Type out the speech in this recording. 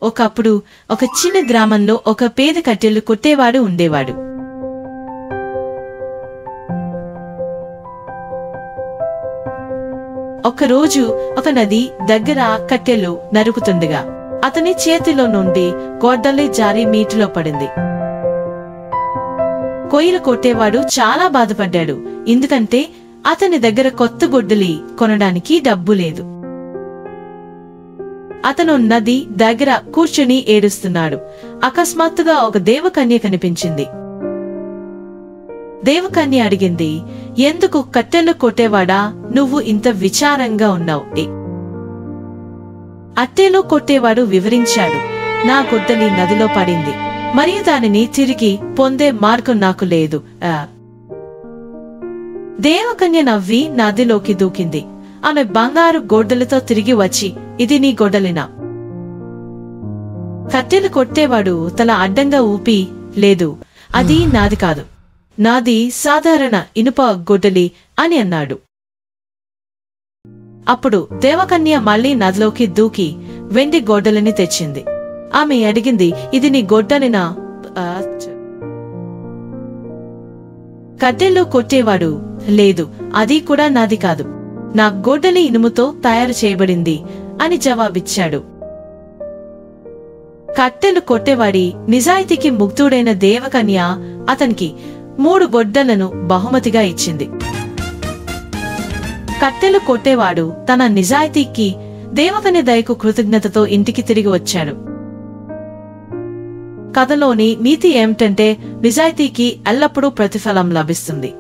ఒకప్పుడు ఒక చిన్న గ్రామంలో ఒక పేద కట్టెలు కొట్టేవాడు ఉండేవాడు. ఒకరోజు ఒక నది దగ్గర కట్టెలు నరుకుతుండగా అతని చేతిలో నుండి గొడ్డలి జారి నీటిలో పడింది. కొయ్యలు కొట్టేవాడు చాలా బాధపడ్డాడు. ఎందుకంటే అతని దగ్గర కొత్త గొడ్డలి కొనడానికి డబ్బు లేదు. అతను నది దగ్గర కూర్చుని ఏడుస్తున్నాడు. అకస్మాత్తుగా ఒక దేవకన్య కనిపించింది. దేవకన్య అడిగింది, ఎందుకు కట్టెలు కొట్టేవాడా, నువ్వు ఇంత విచారంగా ఉన్నావు? అట్టెలు కొట్టేవాడు వివరించాడు, నా గొడ్డలి నదిలో పడింది మరియు దానిని తిరిగి పొందే మార్గం నాకు లేదు. దేవకన్య నవ్వి నదిలోకి దూకింది. ఆమె బంగారు గొడ్డలితో తిరిగి వచ్చి, ఇది నీ గొడ్డలినా? కట్టెలు కొట్టేవాడు తల అడ్డంగా ఊపి, లేదు, అది నాది కాదు, నాది సాధారణ ఇనుప గొడ్డలి అని అన్నాడు. అప్పుడు దేవకన్య మళ్లీ నదిలోకి దూకి వెండి గొడ్డలిని తెచ్చింది. ఆమె అడిగింది, ఇది నీ గొడ్డలినా? కట్టెలు కొట్టేవాడు, లేదు, అది కూడా నాది కాదు, నా గొడ్డలి ఇనుముతో తయారు చేయబడింది అని జవాబిచ్చాడు. కట్టెలు కొట్టేవాడి నిజాయితీకి ముగ్ధుడైన దేవకన్య అతనికి 3 గొడ్డలను బహుమతిగా ఇచ్చింది. కట్టెలు కొట్టేవాడు తన నిజాయితీకి, దేవకన్య దయకు కృతజ్ఞతతో ఇంటికి తిరిగి వచ్చాడు. కథలోని నీతి ఏమిటంటే నిజాయితీకి ఎల్లప్పుడూ ప్రతిఫలం లభిస్తుంది.